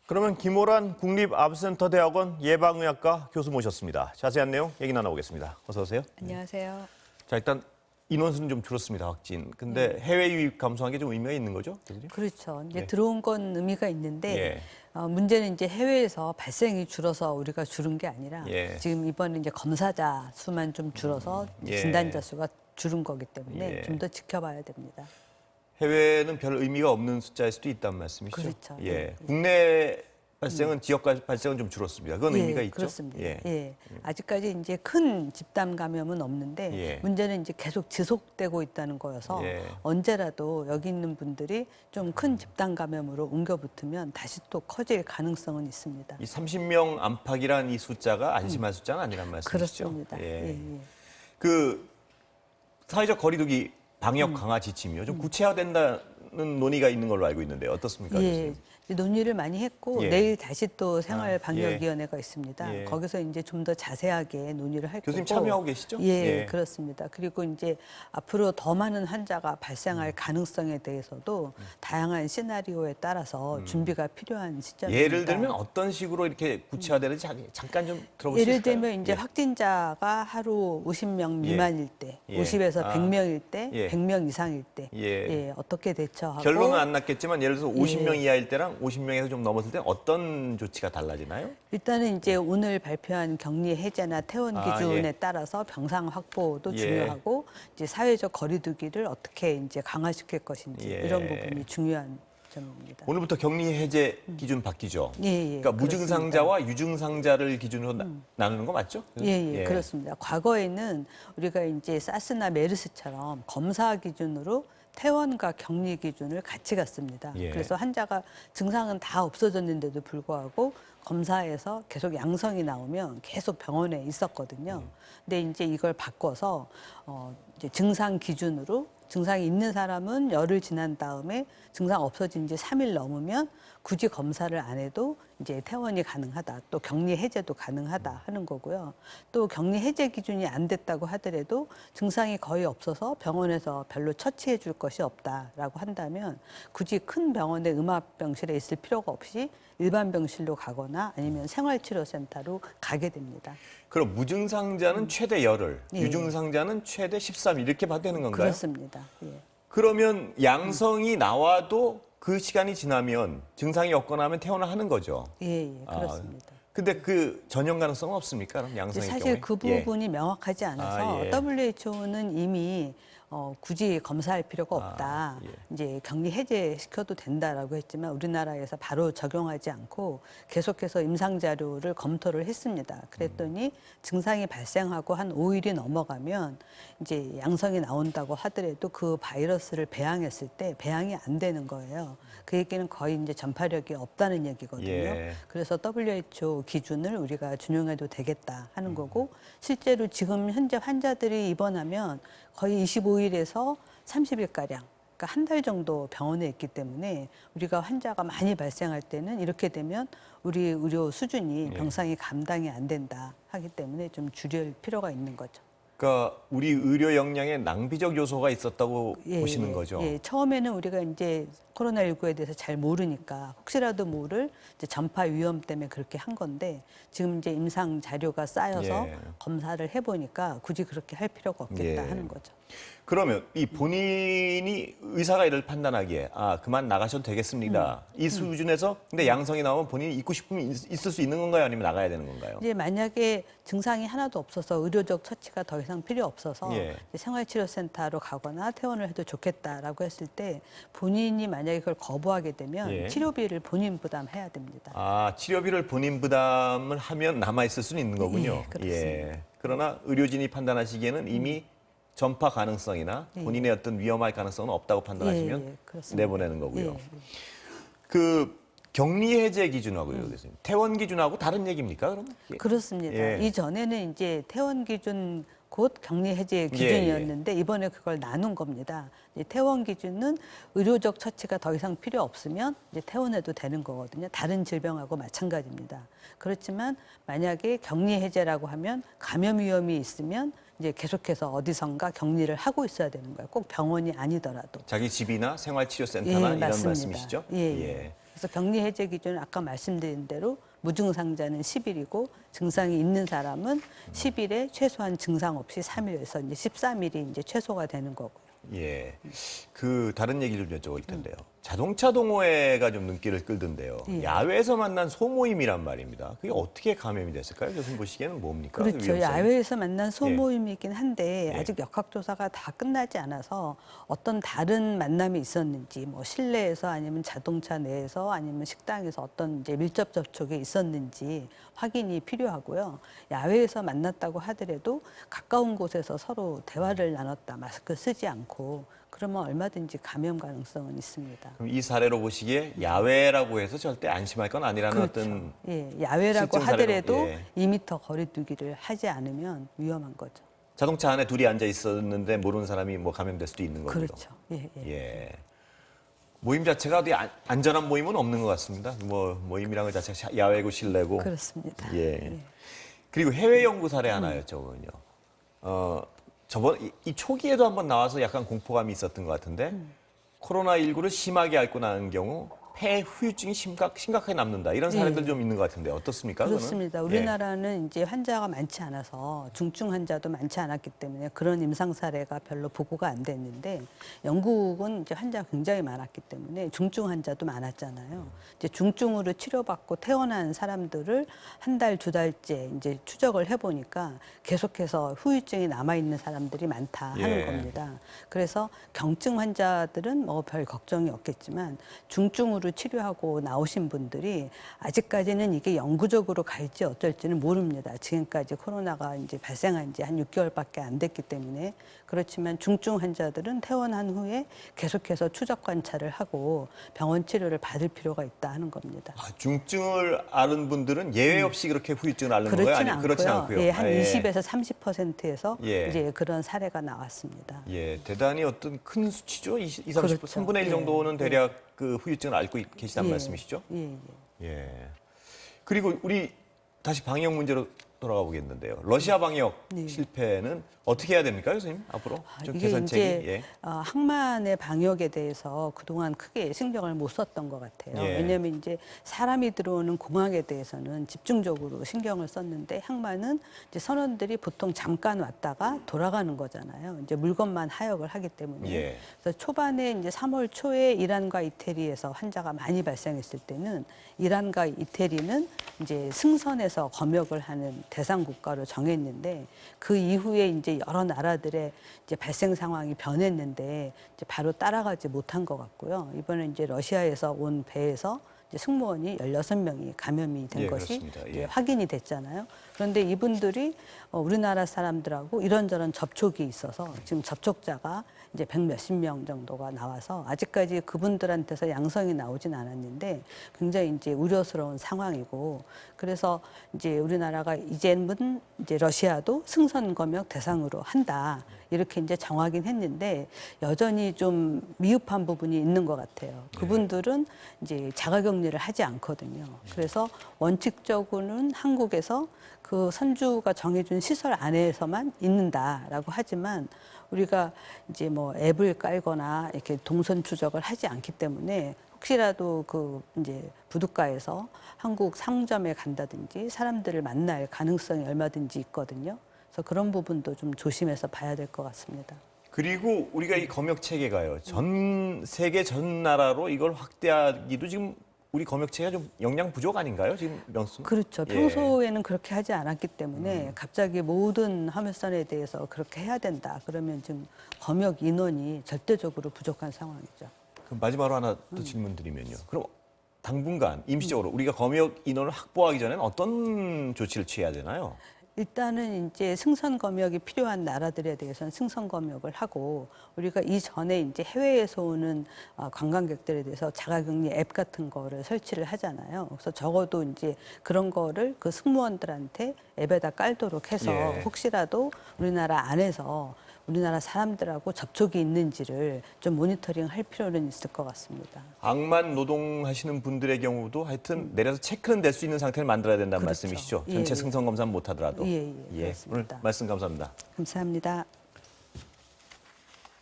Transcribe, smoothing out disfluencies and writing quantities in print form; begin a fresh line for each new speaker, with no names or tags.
그러면 김호란 국립암센터대학원 예방의학과 교수 모셨습니다. 자세한 내용 얘기 나눠보겠습니다. 어서 오세요.
안녕하세요.
자, 일단 인원수는 좀 줄었습니다, 확진. 근데 해외 유입 감소한 게 좀 의미가 있는 거죠? 교수님?
그렇죠. 이제
예.
들어온 건 의미가 있는데
예.
문제는 이제 해외에서 발생이 줄어서 우리가 줄은 게 아니라
예.
지금 이번에 이제 검사자 수만 좀 줄어서
예.
진단자 수가 줄은 거기 때문에
예.
좀 더 지켜봐야 됩니다.
해외는 별 의미가 없는 숫자일 수도 있다는 말씀이시죠?
그렇죠.
예. 국내 발생은 지역 발생은 좀 줄었습니다. 그건 의미가 있죠?
그렇습니다.
예.
예. 아직까지 이제 큰 집단 감염은 없는데
예.
문제는 이제 계속 지속되고 있다는 거여서
예.
언제라도 여기 있는 분들이 좀 큰 집단 감염으로 옮겨 붙으면 다시 또 커질 가능성은 있습니다.
이 30명 안팎이란 이 숫자가 안심할 숫자는 아니란 말씀이시죠?
그렇습니다.
예.
예, 예.
그 사회적 거리두기 방역 강화 지침이요. 좀 구체화된다는 논의가 있는 걸로 알고 있는데 어떻습니까?
예,
교수님?
이제 논의를 많이 했고
예.
내일 다시 또
아,
생활방역위원회가 있습니다.
예.
거기서 이제 좀 더 자세하게 논의를 할
교수님
거고.
참여하고 계시죠?
예,
예.
그렇습니다. 그리고 이제 앞으로 더 많은 환자가 발생할 가능성에 대해서도 다양한 시나리오에 따라서 준비가 필요한 시점입니다.
예를 들면 어떤 식으로 이렇게 구체화되는지 잠깐 좀 들어볼 수
예를
있을까요?
들면 이제
예.
확진자가 하루 50명 미만일 때,
예.
50에서
아.
100명일 때,
예.
100명 이상일 때,
예.
어떻게 대처하고
결론은 안 났겠지만 예를 들어서 50명
예.
이하일 때랑 50명에서 좀 넘었을 때 어떤 조치가 달라지나요?
일단은 이제 오늘 발표한 격리 해제나 퇴원
아,
기준에
예.
따라서 병상 확보도
예.
중요하고 이제 사회적 거리두기를 어떻게 이제 강화시킬 것인지
예.
이런 부분이 중요한 점입니다.
오늘부터 격리 해제 기준 바뀌죠.
예,
그러니까 무증상자와 유증상자를 기준으로 나누는 거 맞죠?
예, 그렇습니다. 과거에는 우리가 이제 사스나 메르스처럼 검사 기준으로 퇴원과 격리 기준을 같이 갔습니다.
예.
그래서 환자가 증상은 다 없어졌는데도 불구하고 검사에서 계속 양성이 나오면 계속 병원에 있었거든요. 근데 이제 이걸 바꿔서 이제 증상 기준으로 증상이 있는 사람은 열흘 지난 다음에 증상 없어진 지 3일 넘으면 굳이 검사를 안 해도 이제 퇴원이 가능하다. 또 격리 해제도 가능하다 하는 거고요. 또 격리 해제 기준이 안 됐다고 하더라도 증상이 거의 없어서 병원에서 별로 처치해 줄 것이 없다라고 한다면 굳이 큰 병원의 음압병실에 있을 필요가 없이 일반 병실로 가거나 아니면 생활치료센터로 가게 됩니다.
그럼 무증상자는 최대 열흘,
예.
유증상자는 최대 13일 이렇게 봐도 되는 건가요?
그렇습니다. 예.
그러면 양성이 나와도 그 시간이 지나면 증상이 없거나 하면 퇴원을 하는 거죠.
예, 그렇습니다.
근데 그 전염 가능성은 없습니까? 그럼
이제
양성일
사실
경우에?
그
예.
부분이 명확하지 않아서
아, 예.
WHO는 이미 굳이 검사할 필요가 없다.
예.
이제 격리 해제시켜도 된다라고 했지만 우리나라에서 바로 적용하지 않고 계속해서 임상 자료를 검토를 했습니다. 그랬더니 증상이 발생하고 한 5일이 넘어가면 이제 양성이 나온다고 하더라도 그 바이러스를 배양했을 때 배양이 안 되는 거예요. 그 얘기는 거의 이제 전파력이 없다는 얘기거든요.
예.
그래서 WHO 기준을 우리가 준용해도 되겠다 하는 거고 실제로 지금 현재 환자들이 입원하면 거의 25일에서 30일가량 그러니까 한 달 정도 병원에 있기 때문에 우리가 환자가 많이 발생할 때는 이렇게 되면 우리 의료 수준이 병상이 감당이 안 된다 하기 때문에 좀 줄일 필요가 있는 거죠.
그러니까 우리 의료 역량에 낭비적 요소가 있었다고 보시는 거죠.
예, 처음에는 우리가 이제 코로나19에 대해서 잘 모르니까 혹시라도 모를 이제 전파 위험 때문에 그렇게 한 건데 지금 이제 임상 자료가 쌓여서
예.
검사를 해보니까 굳이 그렇게 할 필요가 없겠다
예.
하는 거죠.
그러면 이 본인이 의사가 이를 판단하기에 그만 나가셔도 되겠습니다. 이 수준에서 근데 양성이 나오면 본인이 있고 싶으면 있을 수 있는 건가요? 아니면 나가야 되는 건가요?
이제 만약에 증상이 하나도 없어서 의료적 처치가 더 이상 필요 없어서
예.
이제 생활치료센터로 가거나 퇴원을 해도 좋겠다라고 했을 때 본인이 만약에 그걸 거부하게 되면
예.
치료비를 본인 부담해야 됩니다.
치료비를 본인 부담을 하면 남아 있을 수는 있는 거군요.
예, 그렇습니다.
그러나 의료진이 판단하시기에는 이미 전파 가능성이나 본인의 어떤 위험할 가능성은 없다고 판단하시면
그렇습니다.
내보내는 거고요.
예.
그 격리 해제 기준하고요, 교수님. 퇴원 기준하고 다른 얘기입니까? 그럼?
그렇습니다.
예.
이전에는 이제 퇴원 기준 곧 격리 해제 기준이었는데 이번에 그걸 나눈 겁니다. 이제 퇴원 기준은 의료적 처치가 더 이상 필요 없으면 이제 퇴원해도 되는 거거든요. 다른 질병하고 마찬가지입니다. 그렇지만 만약에 격리 해제라고 하면 감염 위험이 있으면 이제 계속해서 어디선가 격리를 하고 있어야 되는 거예요. 꼭 병원이 아니더라도.
자기 집이나 생활치료센터나 이런
맞습니다.
말씀이시죠?
예. 그래서 그래서 격리 해제 기준은 아까 말씀드린 대로 무증상자는 10일이고 증상이 있는 사람은 10일에 최소한 증상 없이 3일에서 이제 13일이 이제 최소가 되는 거고요.
예. 그 다른 얘기를 좀 여쭤볼 텐데요. 자동차 동호회가 좀 눈길을 끌던데요.
예.
야외에서 만난 소모임이란 말입니다. 그게 어떻게 감염이 됐을까요? 교수님 보시기에는 뭡니까? 그
그렇죠.
위험성이?
야외에서 만난 소모임이긴 한데
예.
아직 역학조사가 다 끝나지 않아서 어떤 다른 만남이 있었는지 뭐 실내에서 아니면 자동차 내에서 아니면 식당에서 어떤 이제 밀접 접촉이 있었는지 확인이 필요하고요. 야외에서 만났다고 하더라도 가까운 곳에서 서로 대화를 나눴다. 마스크 쓰지 않고 그러면 얼마든지 감염 가능성은 있습니다.
그럼 이 사례로 보시기에 야외라고 해서 절대 안심할 건 아니라는
그렇죠.
어떤
예, 야외라고
실증 사례로,
하더라도
예.
2m 거리 두기를 하지 않으면 위험한 거죠.
자동차 안에 둘이 앉아 있었는데 모르는 사람이 뭐 감염될 수도 있는 거고요.
그렇죠. 예, 예.
예. 모임 자체가 어디 안전한 모임은 없는 것 같습니다. 뭐 모임이란 것 자체가 야외고 실내고.
그렇습니다.
예. 그리고 해외 연구 사례 하나 여쭤보면요. 저번 이 초기에도 한번 나와서 약간 공포감이 있었던 것 같은데 코로나19를 심하게 앓고 나는 경우 폐 후유증이 심각하게 남는다. 이런 사례들
예.
좀 있는 것 같은데 어떻습니까?
그렇습니다.
그거는? 예.
우리나라는 이제 환자가 많지 않아서 중증 환자도 많지 않았기 때문에 그런 임상 사례가 별로 보고가 안 됐는데 영국은 이제 환자가 굉장히 많았기 때문에 중증 환자도 많았잖아요. 이제 중증으로 치료받고 퇴원한 사람들을 한 달, 두 달째 이제 추적을 해보니까 계속해서 후유증이 남아 있는 사람들이 많다 하는
예.
겁니다. 그래서 경증 환자들은 뭐 별 걱정이 없겠지만 중증으로 치료하고 나오신 분들이 아직까지는 이게 영구적으로 갈지 어쩔지는 모릅니다. 지금까지 코로나가 이제 발생한 지 한 6개월밖에 안 됐기 때문에 그렇지만 중증 환자들은 퇴원한 후에 계속해서 추적 관찰을 하고 병원 치료를 받을 필요가 있다 하는 겁니다.
아, 중증을 앓은 분들은 예외 없이 그렇게 후유증을 앓는 건가요?
그렇지는
아니면 그렇진 않고요.
예, 한
아, 예.
20에서 30%에서
예.
이제 그런 사례가 나왔습니다.
예, 대단히 어떤 큰 수치죠. 20, 30%,
그렇죠.
3분의 1
예.
정도는 대략 그 후유증을 앓고 계시다는
예.
말씀이시죠?
예, 예.
예. 그리고 우리 다시 방역 문제로 돌아가 보겠는데요. 러시아 방역
네.
실패는 어떻게 해야 됩니까, 교수님? 앞으로 좀
이게
개선책이.
이제
예.
항만의 방역에 대해서 그동안 크게 신경을 못 썼던 것 같아요.
예.
왜냐하면 이제 사람이 들어오는 공항에 대해서는 집중적으로 신경을 썼는데 항만은 이제 선원들이 보통 잠깐 왔다가 돌아가는 거잖아요. 이제 물건만 하역을 하기 때문에.
예.
그래서 초반에 이제 3월 초에 이란과 이태리에서 환자가 많이 발생했을 때는 이란과 이태리는 이제 승선해서 검역을 하는 대상 국가로 정했는데 그 이후에 이제 여러 나라들의 이제 발생 상황이 변했는데 이제 바로 따라가지 못한 것 같고요. 이번에 이제 러시아에서 온 배에서 이제 승무원이 16명이 감염이 된
예,
것이
그렇습니다. 예.
이제 확인이 됐잖아요. 그런데 이분들이 우리나라 사람들하고 이런저런 접촉이 있어서 지금 접촉자가 이제 100몇십 명 정도가 나와서 아직까지 그분들한테서 양성이 나오진 않았는데 굉장히 이제 우려스러운 상황이고 그래서 이제 우리나라가 이제는 이제 러시아도 승선 검역 대상으로 한다 이렇게 이제 정하긴 했는데 여전히 좀 미흡한 부분이 있는 것 같아요. 그분들은 이제 자가격리를 하지 않거든요. 그래서 원칙적으로는 한국에서 그 선주가 정해준 시설 안에서만 있는다라고 하지만 우리가 이제 뭐 앱을 깔거나 이렇게 동선 추적을 하지 않기 때문에 혹시라도 그 이제 부둣가에서 한국 상점에 간다든지 사람들을 만날 가능성이 얼마든지 있거든요. 그래서 그런 부분도 좀 조심해서 봐야 될 것 같습니다.
그리고 우리가 이 검역 체계가요. 전 세계 전 나라로 이걸 확대하기도 지금 우리 검역 체계가 좀 영양 부족 아닌가요? 지금 명수?
그렇죠.
예.
평소에는 그렇게 하지 않았기 때문에 갑자기 모든 화물선에 대해서 그렇게 해야 된다. 그러면 지금 검역 인원이 절대적으로 부족한 상황이죠.
그럼 마지막으로 하나 또 질문 드리면요. 그럼 당분간 임시적으로 우리가 검역 인원을 확보하기 전에는 어떤 조치를 취해야 되나요?
일단은 이제 승선 검역이 필요한 나라들에 대해서는 승선 검역을 하고 우리가 이전에 이제 해외에서 오는 관광객들에 대해서 자가격리 앱 같은 거를 설치를 하잖아요. 그래서 적어도 이제 그런 거를 그 승무원들한테 앱에다 깔도록 해서
예.
혹시라도 우리나라 안에서 우리나라 사람들하고 접촉이 있는지를 좀 모니터링 할 필요는 있을 것 같습니다.
항만 노동하시는 분들의 경우도 하여튼 내려서 체크는 될 수 있는 상태를 만들어야 된다는
그렇죠.
말씀이시죠?
예,
전체
예.
승선 검사는 못 하더라도.
예, 예,
오늘
그렇습니다.
말씀 감사합니다.
감사합니다.